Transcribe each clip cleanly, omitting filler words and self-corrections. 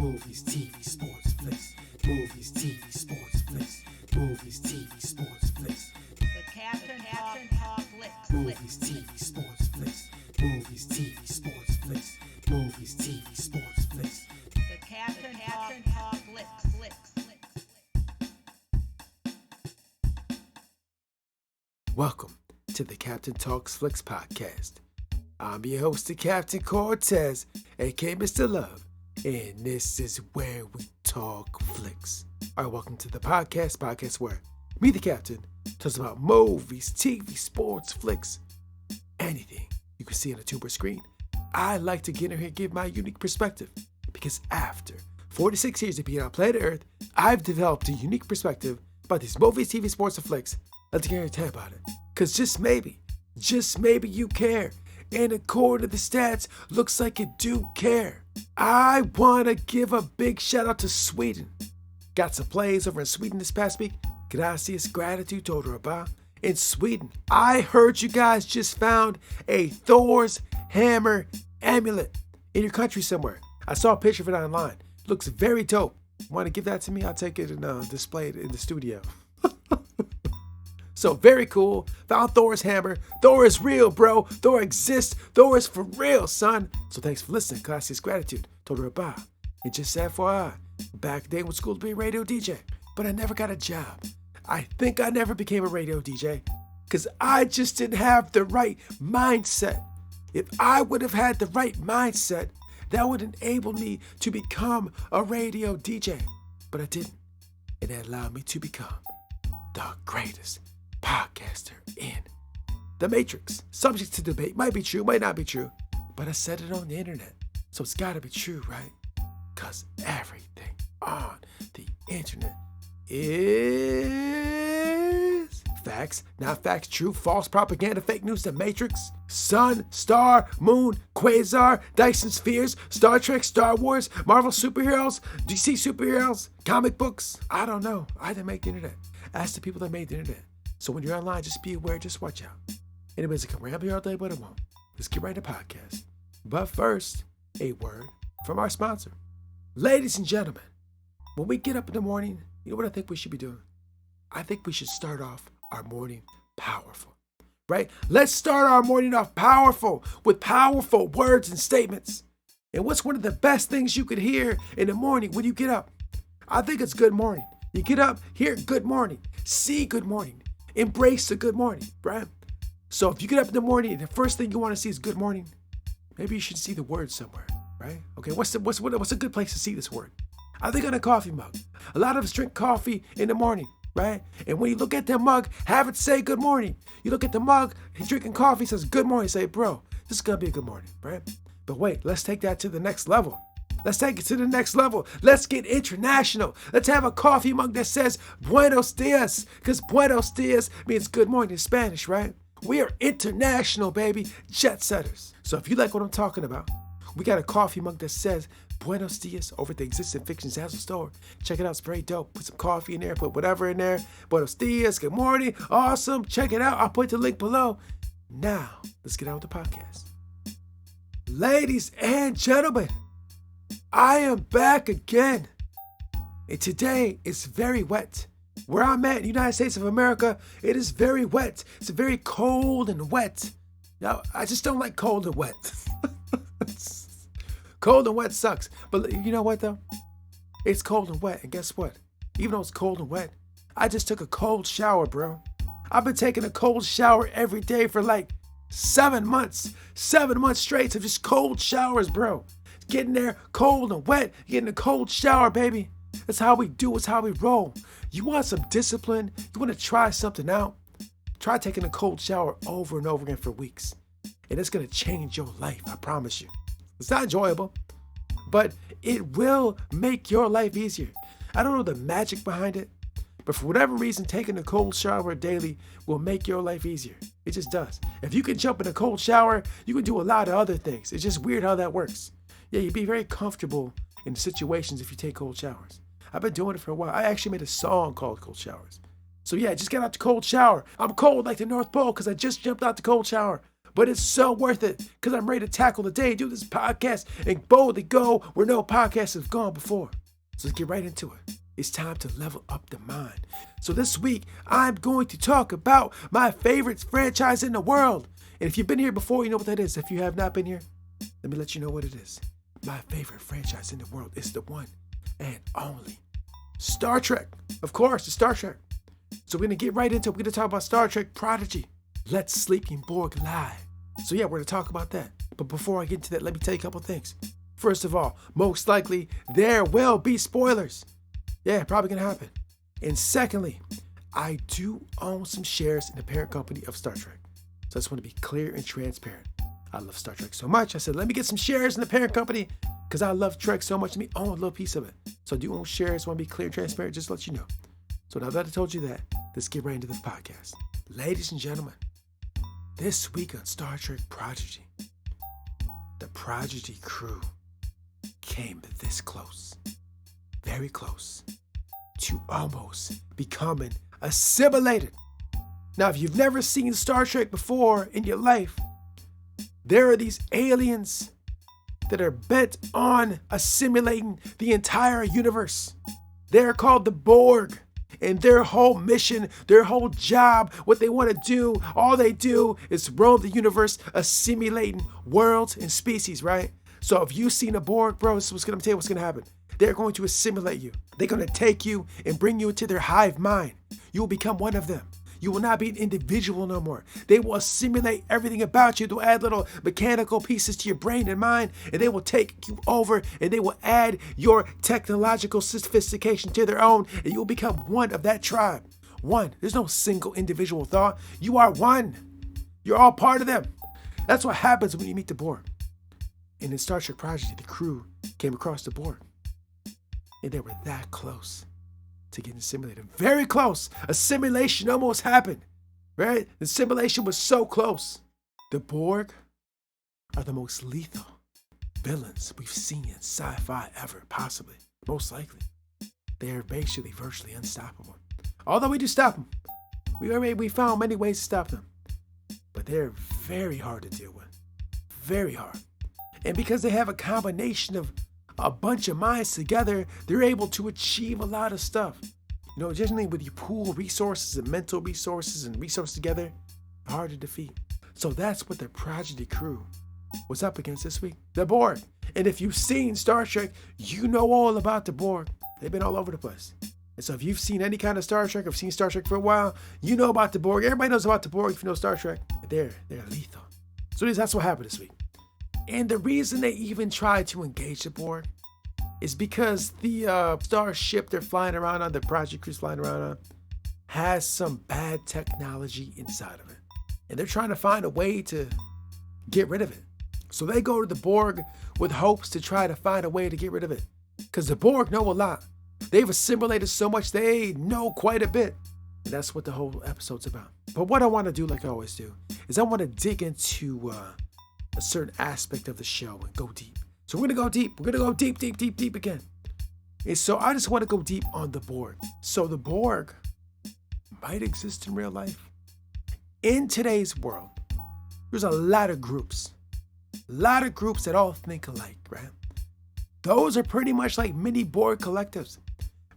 Movies, TV, sports, flicks. Movies, TV, sports, flicks. Movies, TV, sports, flicks. The Captain Talk Flicks. Movies, TV, sports, flicks. Movies, TV, sports, flicks. Movies, TV, sports, flicks. The Captain Talk Flicks. Welcome to the Captain Talks Flicks podcast. I'm your host, the Captain Cortez, aka Mr. Love, and this is where we talk flicks. All right, welcome to the podcast where me, the Captain, talks about movies, TV, sports, flicks, anything you can see on a tuber screen. I like to get in here and give my unique perspective because after 46 years of being on planet Earth, I've developed a unique perspective about these movies, TV, sports, and flicks. Let's get here and tell you about it. Because just maybe you care. And according to the stats, looks like you do care. I want to give a big shout out to Sweden. Got some plays over in Sweden this past week. Gracias, gratitude, total about. In Sweden, I heard you guys just found a Thor's hammer amulet in your country somewhere. I saw a picture of it online. Looks very dope. Want to give that to me? I'll take it and display it in the studio. So very cool. Found Thor's hammer. Thor is real, bro. Thor exists. Thor is for real, son. So thanks for listening. Gracias, gratitude. Total about. And just FYI, back then with school to be a radio DJ, but I never got a job. I think I never became a radio DJ because I just didn't have the right mindset. If I would have had the right mindset, that would enable me to become a radio DJ. But I didn't. And that allowed me to become the greatest podcaster in the Matrix. Subject to debate. Might be true, might not be true. But I said it on the internet. So it's gotta be true, right? Because everything on the internet is facts, not facts, true, false, propaganda, fake news, the Matrix, sun, star, moon, quasar, Dyson spheres, Star Trek, Star Wars, Marvel superheroes, DC superheroes, comic books. I don't know. I didn't make the internet. Ask the people that made the internet. So when you're online, just be aware, just watch out. Anyways, it can ramble here all day, but it won't. Let's get right to the podcast. But first, a word from our sponsor. Ladies and gentlemen, when we get up in the morning, you know what I think we should be doing? I think we should start off our morning powerful, right? Let's start our morning off powerful with powerful words and statements. And what's one of the best things you could hear in the morning when you get up? I think it's good morning. You get up, hear good morning, see good morning, embrace the good morning, right? So if you get up in the morning and the first thing you want to see is good morning, maybe you should see the word somewhere, right? Okay, what's a good place to see this word? I think on a coffee mug. A lot of us drink coffee in the morning, right? And when you look at that mug, have it say good morning. You look at the mug, he's drinking coffee, says good morning. Say, bro, this is gonna be a good morning, right? But wait, let's take that to the next level. Let's take it to the next level. Let's get international. Let's have a coffee mug that says Buenos dias, because Buenos dias means good morning in Spanish, right? We are international, baby. Jet setters. So if you like what I'm talking about, we got a coffee mug that says Buenos dias over at the Existing Fictions Hassle store. Check it out. It's very dope. Put some coffee in there. Put whatever in there. Buenos dias. Good morning. Awesome. Check it out. I'll put the link below. Now, let's get on with the podcast. Ladies and gentlemen, I am back again. And today is very wet. Where I'm at in the United States of America, it is very wet. It's very cold and wet. Now, I just don't like cold and wet. Cold and wet sucks. But you know what, though? It's cold and wet. And guess what? Even though it's cold and wet, I just took a cold shower, bro. I've been taking a cold shower every day for like 7 months. 7 months straight of just cold showers, bro. Getting there cold and wet, getting a cold shower, baby. That's how we do, it's how we roll. You want some discipline? You want to try something out? Try taking a cold shower over and over again for weeks. And it's going to change your life, I promise you. It's not enjoyable, but it will make your life easier. I don't know the magic behind it, but for whatever reason, taking a cold shower daily will make your life easier. It just does. If you can jump in a cold shower, you can do a lot of other things. It's just weird how that works. Yeah, you'd be very comfortable in situations if you take cold showers. I've been doing it for a while. I actually made a song called Cold Showers. So yeah, just get out the cold shower. I'm cold like the North Pole because I just jumped out the cold shower. but it's so worth it because I'm ready to tackle the day, do this podcast, and boldly go where no podcast has gone before. So let's get right into it. It's time to level up the mind. So this week, I'm going to talk about my favorite franchise in the world. And if you've been here before, you know what that is. If you have not been here, let me let you know what it is. My favorite franchise in the world is the one and only Star Trek. Of course, it's Star Trek. So we're going to get right into it. We're going to talk about Star Trek Prodigy. Let Sleeping Borg Lie. So yeah, we're going to talk about that. But before I get into that, let me tell you a couple things. First of all, most likely, there will be spoilers. Yeah, probably going to happen. And secondly, I do own some shares in the parent company of Star Trek. So I just want to be clear and transparent. I love Star Trek so much. I said, let me get some shares in the parent company because I love Trek so much. Let me own a little piece of it. So I do own shares. Want to be clear and transparent, just to let you know. So now that I told you that, let's get right into this podcast. Ladies and gentlemen, this week on Star Trek Prodigy, the Prodigy crew came this close, very close, to almost becoming assimilated. Now, if you've never seen Star Trek before in your life, there are these aliens that are bent on assimilating the entire universe. They're called the Borg. And their whole mission, their whole job, what they want to do, all they do is roam the universe, assimilating worlds and species, right? So if you've seen a Borg, bro, this is what's going to tell you what's going to happen. They're going to assimilate you. They're going to take you and bring you into their hive mind. You will become one of them. You will not be an individual no more. They will assimilate everything about you. They'll add little mechanical pieces to your brain and mind, and they will take you over, and they will add your technological sophistication to their own, and you will become one of that tribe. One. There's no single individual thought. You are one. You're all part of them. That's what happens when you meet the Borg. And in Star Trek Prodigy, the crew came across the Borg, and they were that close to getting assimilated. Very close. Assimilation almost happened, right? The assimilation was so close. The Borg are the most lethal villains we've seen in sci-fi ever, possibly. Most likely. They are basically virtually unstoppable. Although we do stop them. We found many ways to stop them. But they're very hard to deal with. Very hard. And because they have a combination of a bunch of minds together, they're able to achieve a lot of stuff. You know, generally when you pool resources and mental resources and resources together, hard to defeat. So that's what the Prodigy crew was up against this week. The Borg. And if you've seen Star Trek, you know all about the Borg. They've been all over the place. And so if you've seen any kind of Star Trek, or seen Star Trek for a while, you know about the Borg. Everybody knows about the Borg if you know Star Trek. They're lethal. So that's what happened this week. And the reason they even tried to engage the Borg is because the starship they're flying around on, the Prodigy crew's flying around on, has some bad technology inside of it. And they're trying to find a way to get rid of it. So they go to the Borg with hopes to try to find a way to get rid of it. Because the Borg know a lot. They've assimilated so much, they know quite a bit. And that's what the whole episode's about. But what I want to do, like I always do, is I want to dig into a certain aspect of the show and go deep. So we're going to go deep. We're going to go deep, deep, deep, deep again. And so I just want to go deep on the Borg. So the Borg might exist in real life. In today's world, there's a lot of groups. A lot of groups that all think alike, right? Those are pretty much like mini Borg collectives.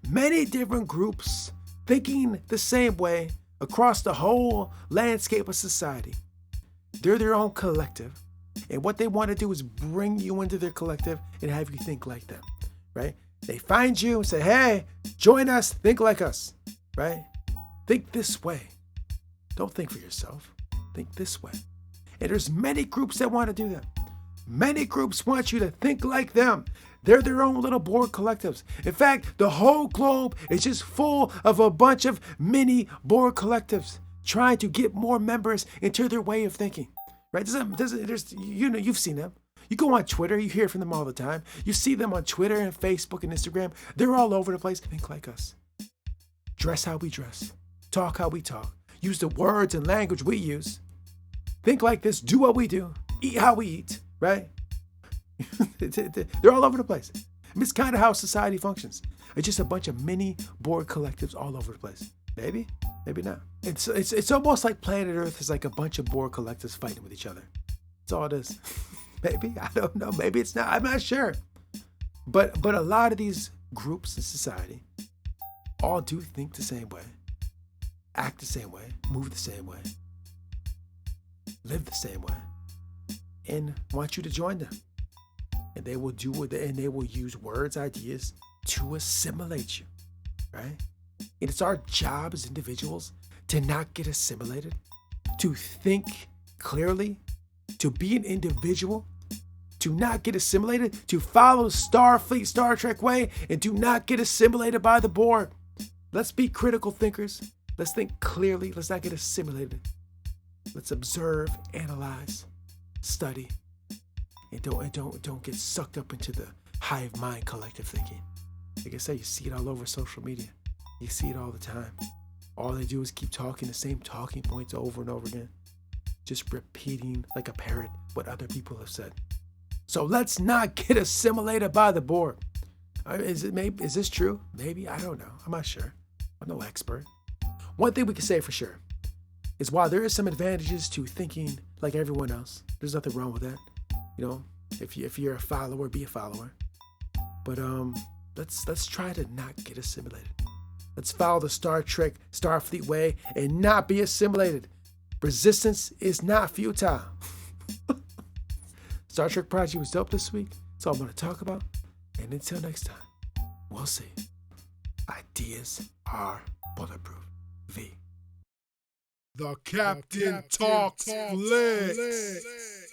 Many different groups thinking the same way across the whole landscape of society. They're their own collective. And what they want to do is bring you into their collective and have you think like them, right? They find you and say, hey, join us, think like us, right? Think this way. Don't think for yourself. Think this way. And there's many groups that want to do that. Many groups want you to think like them. They're their own little Borg collectives. In fact, the whole globe is just full of a bunch of mini Borg collectives trying to get more members into their way of thinking. Right? You've seen them. You go on Twitter, you hear from them all the time. You see them on Twitter and Facebook and Instagram. They're all over the place. Think like us. Dress how we dress. Talk how we talk. Use the words and language we use. Think like this. Do what we do. Eat how we eat. Right? They're all over the place. It's kind of how society functions. It's just a bunch of mini Borg collectives all over the place. Maybe? Maybe not. It's almost like planet Earth is like a bunch of Borg collectors fighting with each other. That's all it is. Maybe, I don't know. Maybe it's not. I'm not sure. But a lot of these groups in society all do think the same way, act the same way, move the same way, live the same way, and want you to join them. And they will they will use words, ideas to assimilate you, right? And it's our job as individuals to not get assimilated, to think clearly, to be an individual, to not get assimilated, to follow Starfleet, Star Trek way, and do not get assimilated by the Borg. Let's be critical thinkers. Let's think clearly. Let's not get assimilated. Let's observe, analyze, study, and don't get sucked up into the hive mind collective thinking. Like I said, you see it all over social media. You see it all the time. All they do is keep talking the same talking points over and over again, just repeating like a parrot what other people have said. So let's not get assimilated by the Borg. Is this true? Maybe, I don't know. I'm not sure. I'm no expert. One thing we can say for sure is while there is some advantages to thinking like everyone else, there's nothing wrong with that. You know, if you're a follower, be a follower. But let's try to not get assimilated. Let's follow the Star Trek, Starfleet way and not be assimilated. Resistance is not futile. Star Trek Prodigy was dope this week. That's all I'm going to talk about. And until next time, we'll see. Ideas are bulletproof. V. The Captain Talks Flicks.